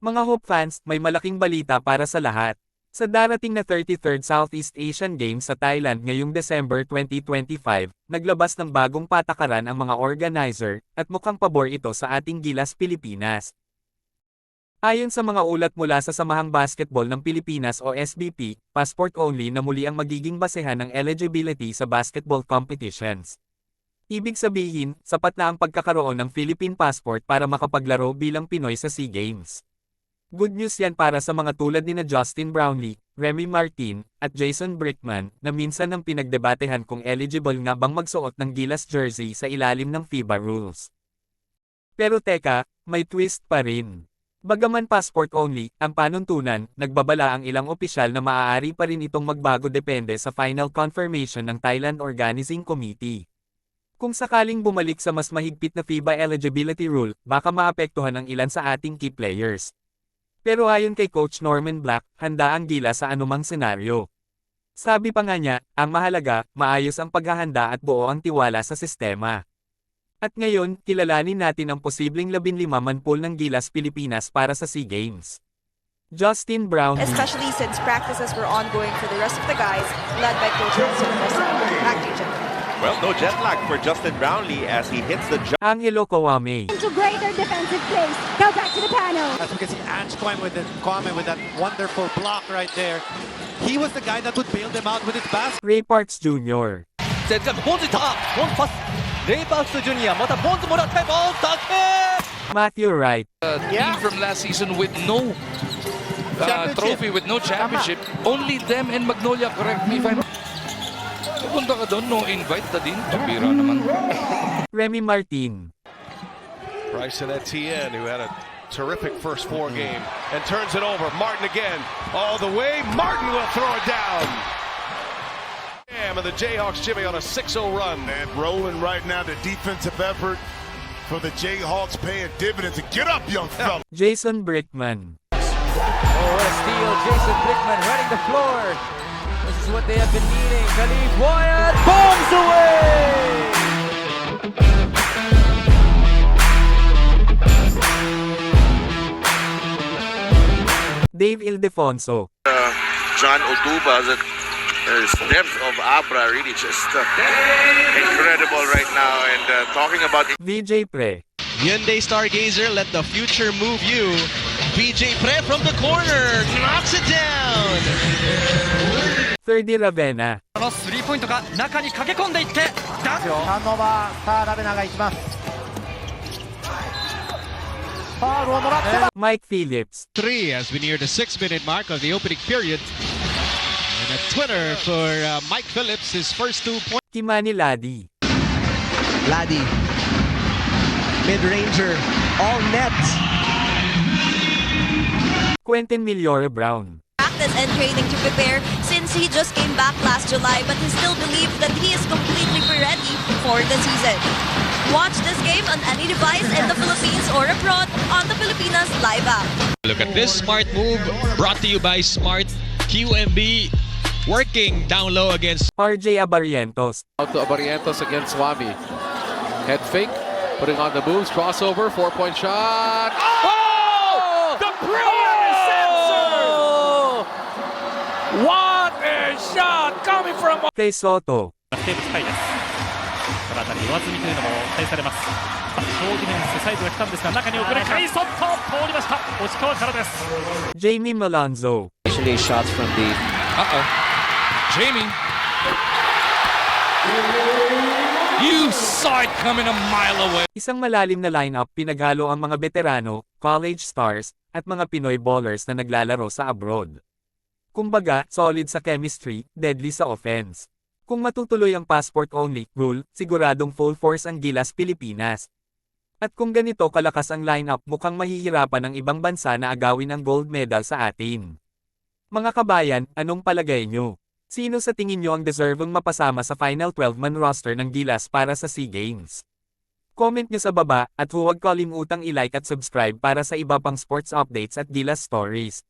Mga Hope fans, may malaking balita para sa lahat. Sa darating na 33rd Southeast Asian Games sa Thailand ngayong December 2025, naglabas ng bagong patakaran ang mga organizer, at mukhang pabor ito sa ating Gilas Pilipinas. Ayon sa mga ulat mula sa Samahang Basketball ng Pilipinas o SBP, passport only na muli ang magiging basehan ng eligibility sa basketball competitions. Ibig sabihin, sapat na ang pagkakaroon ng Philippine passport para makapaglaro bilang Pinoy sa SEA Games. Good news yan para sa mga tulad ni Justin Brownlee, Remy Martin, at Jason Brickman, na minsan nang pinagdebatehan kung eligible nga bang magsuot ng Gilas jersey sa ilalim ng FIBA rules. Pero teka, may twist pa rin. Bagaman passport only, ang panuntunan, nagbabala ang ilang opisyal na maaari pa rin itong magbago depende sa final confirmation ng Thailand Organizing Committee. Kung sakaling bumalik sa mas mahigpit na FIBA eligibility rule, baka maapektuhan ang ilan sa ating key players. Pero ayon kay Coach Norman Black, handa ang Gilas sa anumang senaryo. Sabi pa nga niya, ang mahalaga, maayos ang paghahanda at buo ang tiwala sa sistema. At ngayon, kilalanin natin ang posibleng 15-man pool ng Gilas Pilipinas para sa SEA Games. Justin Brown, especially since practices were ongoing for the rest of the guys, led by Coach Wilson. Back to you, Jeff. Well, no jet lag for Justin Brownlee as he hits the jump. Angelo Kawame, Into greater defensive plays. Now back to the panel. As we can see, Ange Kwame with that wonderful block right there. He was the guy that would bail them out with his basket. Ray Parks Jr., ボンズいったボンズパスレイパークスジュニアまたボンズもらってボンズだけ Matthew Wright, Team from last season with no trophy, with no championship. Only them and Magnolia, correct me if I'm... Punta ka doon, no invite na din. Pabira naman. Remy Martin, Bryson Etienne, who had a terrific first four game, and turns it over. Martin again, all the way. Martin will throw it down. And the Jayhawks, Jimmy, on a 6-0 run. And rolling right now, the defensive effort for the Jayhawks paying dividends. Get up, young fella. Jason Brickman, Oh, what a steal. Jason Brickman running the floor. This is what they have been needing. Khalif Wyatt bombs away! Dave Ildefonso, John Oduba, the depth of Abra really just incredible right now. And talking about VJ Pre, Hyundai Stargazer, let the future move you. BJ Pre from the corner, knocks it down. Ferdy Ravena, このスリーポイントが中に駆け込んでいってダンクターンオーバー、さあラベナが行きます。ファウルをもらって Mike Phillips, 3 as we near the 6-minute mark of the opening period. And a twinner for Mike Phillips, his first 2 points. Kimani Ladi, Laddie, mid-ranger, all net. Quentin Millore Brown, Practice and training to prepare since he just came back last July, but he still believes that he is completely ready for the season. Watch this game on any device in the Philippines or abroad on the Filipinas Live app. Look at this smart move brought to you by Smart QMB, working down low against RJ Abarrientos, Out to Abarientos against Swami. Head fake, putting on the moves, crossover, 4-point shot. Oh! The brilliant answer! What a shot coming from... Kay Soto, テーブ近いです。この辺り上積みというのも期待されます。小ディフェンスサイズが来たんですが中に送るカイソット通りました。押川からです。 Jamie Malonzo, Actually shots from the Uh-oh. Jamie. You saw it coming a mile away. isang malalim na lineup pinaghalo ang mga veterano, college stars, at mga Pinoy ballers na naglalaro sa abroad. Kumbaga, solid sa chemistry, deadly sa offense. Kung matutuloy ang passport-only rule, siguradong full force ang Gilas Pilipinas. At kung ganito kalakas ang lineup, mukhang mahihirapan ang ibang bansa na agawin ang gold medal sa atin. Mga kabayan, anong palagay nyo? Sino sa tingin nyo ang deserving mapasama sa final 12-man roster ng Gilas para sa SEA Games? Comment nyo sa baba, at huwag kalimutang i-like at subscribe para sa iba pang sports updates at Gilas stories.